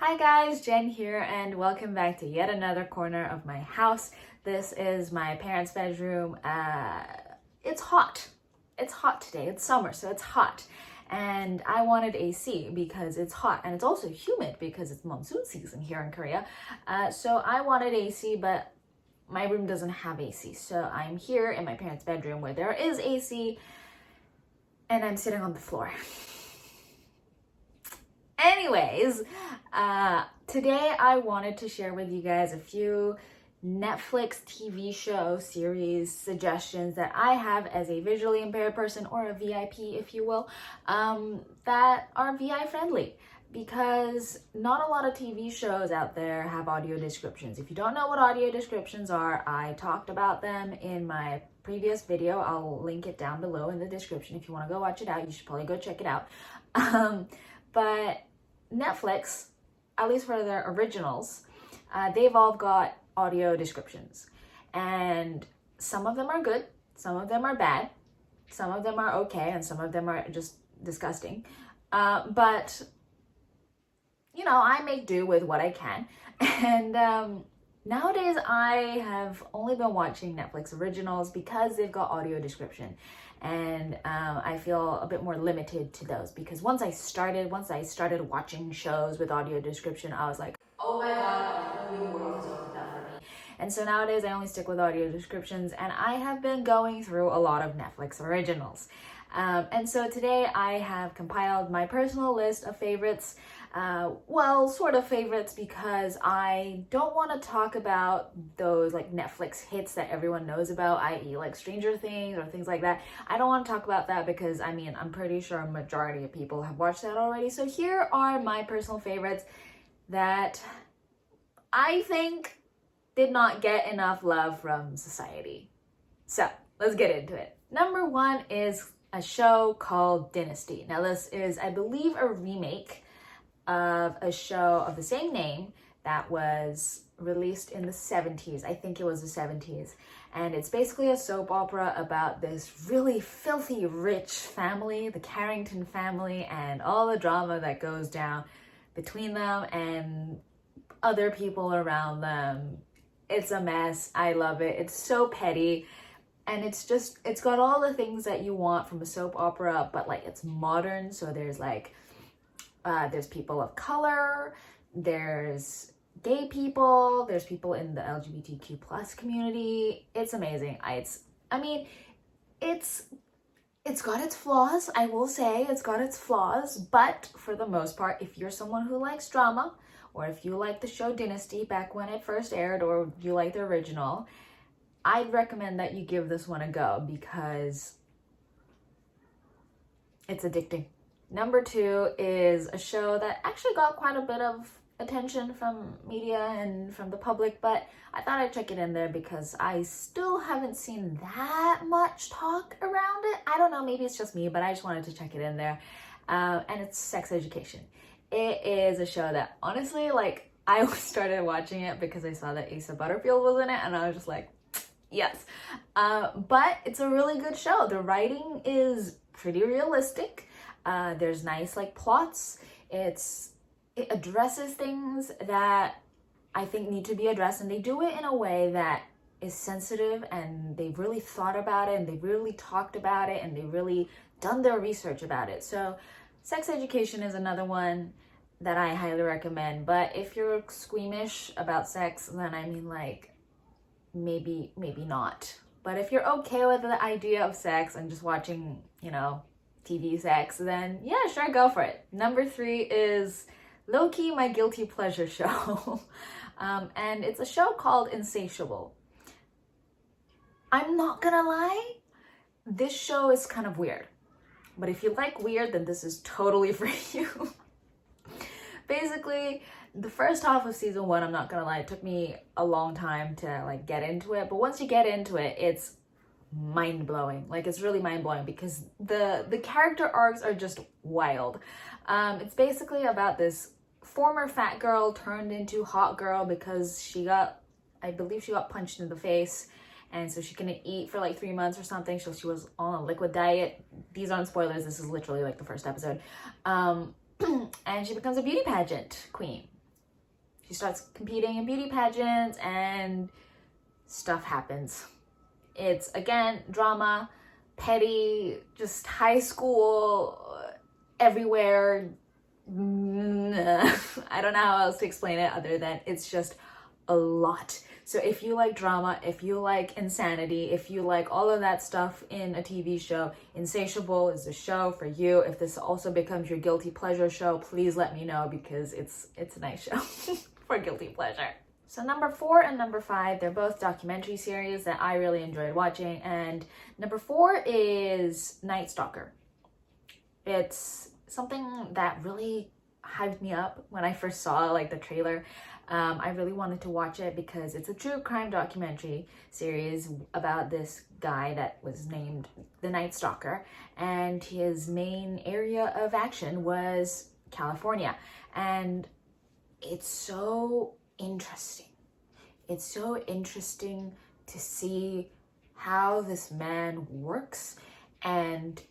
Hi guys, Jen here and welcome back to yet another corner of my house. This is my parents' bedroom. It's hot. It's hot today. It's summer, so it's hot. And I wanted AC because it's hot and it's also humid because it's monsoon season here in Korea. So I wanted AC, but my room doesn't have AC. So I'm here in my parents' bedroom where there is AC and I'm sitting on the floor. Anyways, today I wanted to share with you guys a few Netflix TV show series suggestions that I have as a visually impaired person, or a VIP if you will, that are VI friendly, because not a lot of TV shows out there have audio descriptions. If you don't know what audio descriptions are, I talked about them in my previous video. I'll link it down below in the description. If you want to go watch it out, you should probably go check it out. But Netflix, at least for their originals, they've all got audio descriptions, and some of them are good, some of them are bad, some of them are okay, and some of them are just disgusting. But you know, I make do with what I can. And nowadays I have only been watching Netflix originals because they've got audio description. And I feel a bit more limited to those, because once I started watching shows with audio description, I was like, oh my god, a whole new world has opened up for me. And so nowadays I only stick with audio descriptions, and I have been going through a lot of Netflix originals. And so today I have compiled my personal list of favorites. Well, sort of favorites, because I don't want to talk about those like Netflix hits that everyone knows about, i.e. like Stranger Things or things like that. I don't want to talk about that because I mean, I'm pretty sure a majority of people have watched that already. So here are my personal favorites that I think did not get enough love from society. So let's get into it. Number one is a show called Dynasty. Now this is, I believe, a remake of a show of the same name that was released in the 70s. I think it was the 70s. And it's basically a soap opera about this really filthy rich family, the Carrington family, and all the drama that goes down between them and other people around them. It's a mess. I love it. It's so petty. And it's got all the things that you want from a soap opera, but like it's modern. So there's like, there's people of color, there's gay people, there's people in the LGBTQ plus community. It's amazing. It's got its flaws. I will say it's got its flaws, but for the most part, if you're someone who likes drama, or if you like the show Dynasty back when it first aired, or you like the original, I'd recommend that you give this one a go because it's addicting. Number two is a show that actually got quite a bit of attention from media and from the public, but I thought I'd check it in there because I still haven't seen that much talk around it. I don't know, maybe it's just me, but I just wanted to check it in there. And it's Sex Education. It is a show that honestly, like, I started watching it because I saw that Asa Butterfield was in it, and I was just like, yes. But it's a really good show. The writing is pretty realistic. There's nice like plots. It addresses things that I think need to be addressed, and they do it in a way that is sensitive, and they've really thought about it, and they've really talked about it, and they've really done their research about it. So Sex Education is another one that I highly recommend. But if you're squeamish about sex, then I mean, like, maybe not. But if you're okay with the idea of sex and just watching, you know, TV sex, then yeah, sure, go for it. Number three is low-key my guilty pleasure show. And it's a show called Insatiable. I'm not gonna lie, this show is kind of weird. But if you like weird, then this is totally for you. Basically, the first half of season one, I'm not gonna lie, it took me a long time to like get into it. But once you get into it, it's mind-blowing. Like, it's really mind-blowing because the character arcs are just wild. It's basically about this former fat girl turned into hot girl because I believe she got punched in the face, and so she couldn't eat for like 3 months or something, so she was on a liquid diet. These aren't spoilers, this is literally like the first episode. And she becomes a beauty pageant queen. She starts competing in beauty pageants and stuff happens. It's, again, drama, petty, just high school, everywhere. I don't know how else to explain it other than it's just a lot. So if you like drama, if you like insanity, if you like all of that stuff in a TV show, Insatiable is the show for you. If this also becomes your guilty pleasure show, please let me know, because it's a nice show for guilty pleasure. So number 4 and number 5, they're both documentary series that I really enjoyed watching. And number 4 is Night Stalker. It's something that really hyped me up when I first saw like the trailer. I really wanted to watch it because it's a true crime documentary series about this guy that was named the Night Stalker, and his main area of action was California. And it's so interesting. It's so interesting to see how this man works and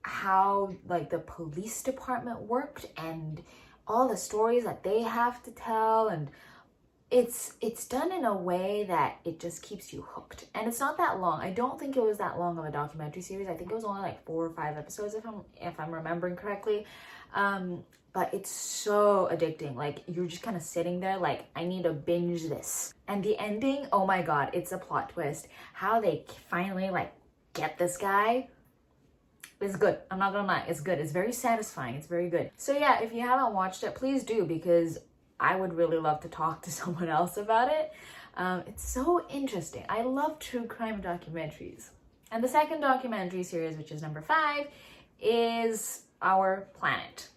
how like the police department worked and all the stories that they have to tell. And it's done in a way that it just keeps you hooked. And it's not that long. I don't think it was that long of a documentary series. I think it was only like 4 or 5 episodes if I'm remembering correctly. But it's so addicting. Like, you're just kind of sitting there like, I need to binge this. And the ending, oh my god, it's a plot twist. How they finally like get this guy is good. I'm not gonna lie, it's good. It's very satisfying. It's very good. So yeah, if you haven't watched it, please do, because I would really love to talk to someone else about it. It's so interesting. I love true crime documentaries. And the second documentary series, which is number 5, is Our Planet.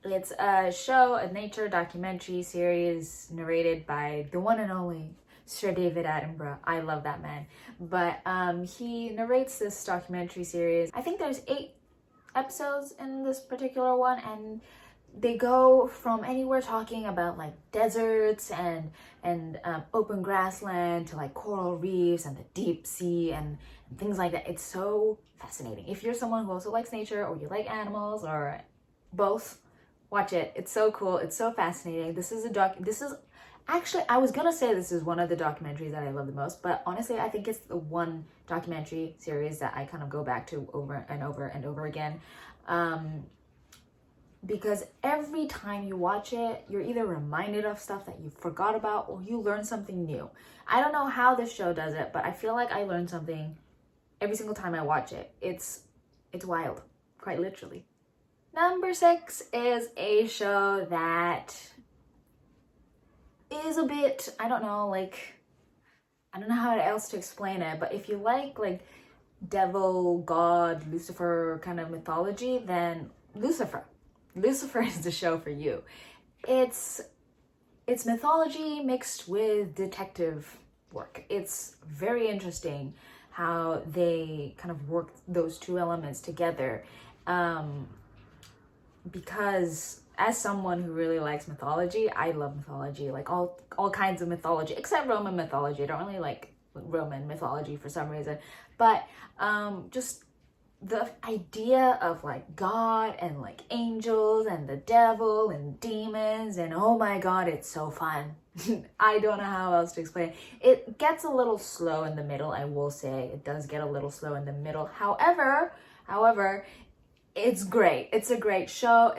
It's a show, a nature documentary series narrated by the one and only Sir David Attenborough. I love that man. But he narrates this documentary series. I think there's 8 episodes in this particular one, and they go from anywhere talking about like deserts and open grassland to like coral reefs and the deep sea and things like that. It's so fascinating. If you're someone who also likes nature, or you like animals, or both, watch it. It's so cool. It's so fascinating. This is actually, I was gonna say this is one of the documentaries that I love the most, but honestly, I think it's the one documentary series that I kind of go back to over and over and over again. Because every time you watch it, you're either reminded of stuff that you forgot about, or you learn something new. I don't know how this show does it, but I feel like I learn something every single time I watch it. It's wild, quite literally. Number 6 is a show that is a bit, I don't know how else to explain it, but if you like devil, god, Lucifer kind of mythology, then Lucifer is the show for you. It's mythology mixed with detective work. It's very interesting how they kind of work those two elements together. Because as someone who really likes mythology, I love mythology, like all kinds of mythology, except Roman mythology. I don't really like Roman mythology for some reason, but just the idea of like God and like angels and the devil and demons, and oh my god, it's so fun. I don't know how else to explain it. It gets a little slow in the middle, I will say. It does get a little slow in the middle. However, it's great. It's a great show.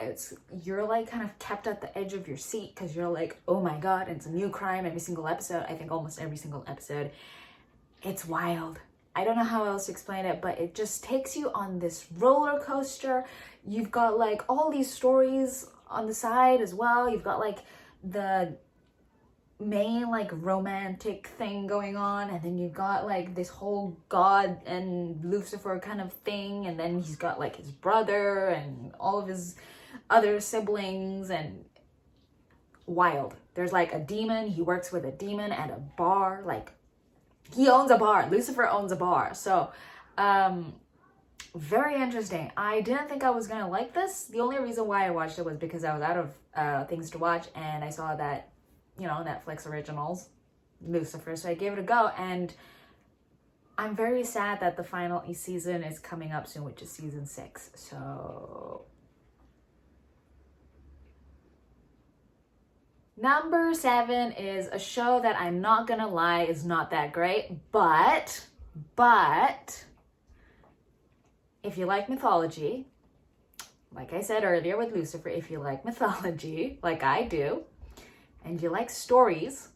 You're like kind of kept at the edge of your seat because you're like, oh my god, it's a new crime every single episode. I think almost every single episode. It's wild. I don't know how else to explain it, but it just takes you on this roller coaster. You've got like all these stories on the side as well. You've got like the main like romantic thing going on, and then you've got like this whole God and Lucifer kind of thing, and then he's got like his brother and all of his other siblings, and wild. There's like a demon. He works with a demon at a bar. Like, he owns a bar. Lucifer owns a bar. So very interesting. I didn't think I was gonna like this. The only reason why I watched it was because I was out of things to watch, and I saw that, Netflix originals, Lucifer, so I gave it a go. And I'm very sad that the final season is coming up soon, which is season 6. So Number 7 is a show that I'm not gonna lie is not that great, but if you like mythology, like I said earlier with Lucifer, if you like mythology, like I do, and you like stories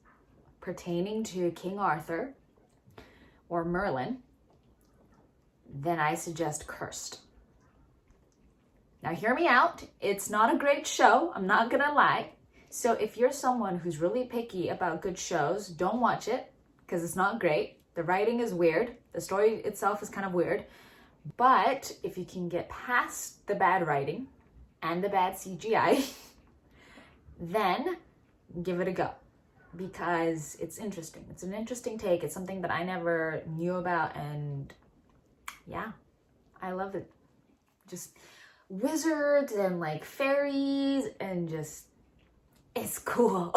pertaining to King Arthur or Merlin, then I suggest Cursed. Now hear me out. It's not a great show, I'm not gonna lie. So if you're someone who's really picky about good shows, don't watch it because it's not great. The writing is weird. The story itself is kind of weird. But if you can get past the bad writing and the bad CGI, then give it a go because it's interesting. It's an interesting take. It's something that I never knew about, and yeah, I love it. Just wizards and like fairies and just, it's cool.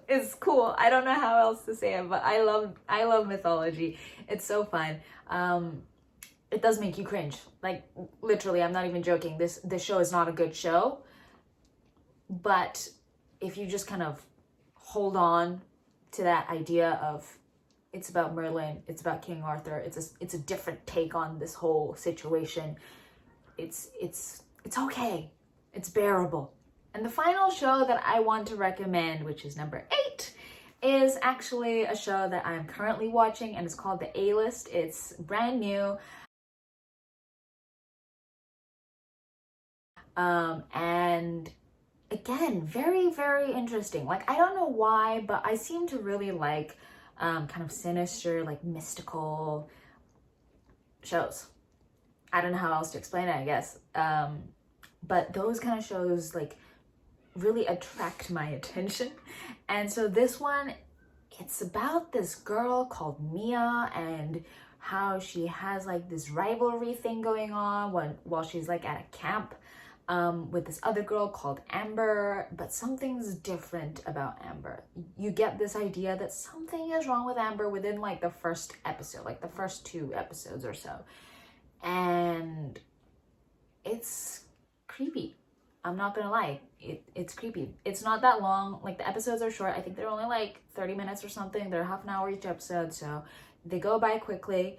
It's cool. I don't know how else to say it, but I love mythology. It's so fun. It does make you cringe. Like literally, I'm not even joking. This show is not a good show, but if you just kind of hold on to that idea of it's about Merlin, it's about King Arthur, it's a different take on this whole situation. It's okay. It's bearable. And the final show that I want to recommend, which is number 8, is actually a show that I'm currently watching, and it's called The A-List. It's brand new. And again, very, very interesting. Like, I don't know why, but I seem to really like kind of sinister, like mystical shows. I don't know how else to explain it, I guess. But those kind of shows like really attract my attention. And so this one, it's about this girl called Mia and how she has like this rivalry thing going on while she's like at a camp with this other girl called Amber, but something's different about Amber. You get this idea that something is wrong with Amber within like the first episode, like the first 2 episodes or so. And it's creepy. I'm not gonna lie, it's creepy. It's not that long, like the episodes are short. I think they're only like 30 minutes or something. They're half an hour each episode, so they go by quickly,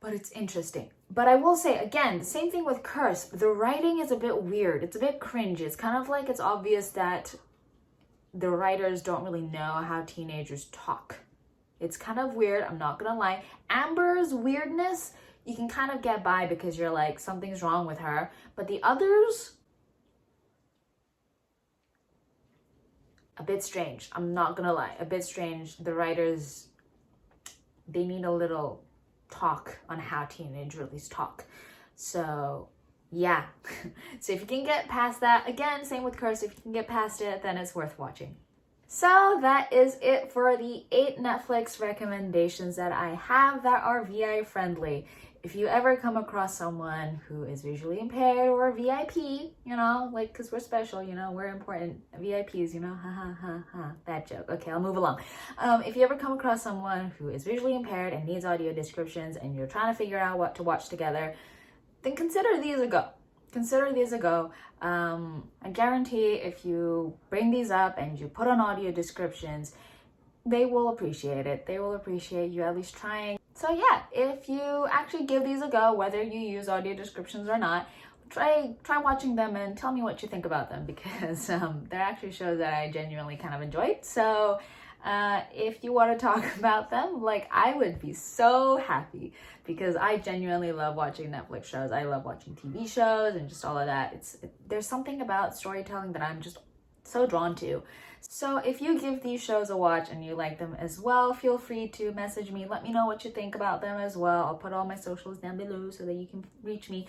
but it's interesting. But I will say, again, the same thing with Curse. The writing is a bit weird. It's a bit cringy. It's kind of like it's obvious that the writers don't really know how teenagers talk. It's kind of weird, I'm not gonna lie. Amber's weirdness, you can kind of get by because you're like, something's wrong with her. But the others, a bit strange. I'm not gonna lie, a bit strange. The writers, they need a little talk on how teenage girlies talk. So yeah. So if you can get past that, again, same with Curse, if you can get past it, then it's worth watching. So that is it for the 8 Netflix recommendations that I have that are VI friendly. If you ever come across someone who is visually impaired or VIP, you know, like, because we're special, you know, we're important, VIPs, you know, ha ha ha ha, bad joke. Okay, I'll move along. If you ever come across someone who is visually impaired and needs audio descriptions and you're trying to figure out what to watch together, then consider these a go. Consider these a go. I guarantee if you bring these up and you put on audio descriptions, they will appreciate it. They will appreciate you at least trying. So yeah, if you actually give these a go, whether you use audio descriptions or not, try watching them and tell me what you think about them, because they're actually shows that I genuinely kind of enjoyed. So if you want to talk about them, like, I would be so happy, because I genuinely love watching Netflix shows. I love watching TV shows and just all of that. There's something about storytelling that I'm just so drawn to. So if you give these shows a watch and you like them as well, feel free to message me. Let me know what you think about them as well. I'll put all my socials down below so that you can reach me.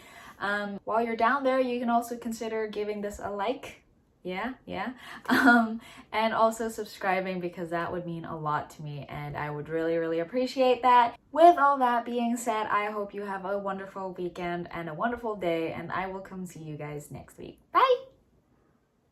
While you're down there, you can also consider giving this a like. Yeah. And also subscribing, because that would mean a lot to me and I would really, really appreciate that. With all that being said, I hope you have a wonderful weekend and a wonderful day, and I will come see you guys next week. Bye!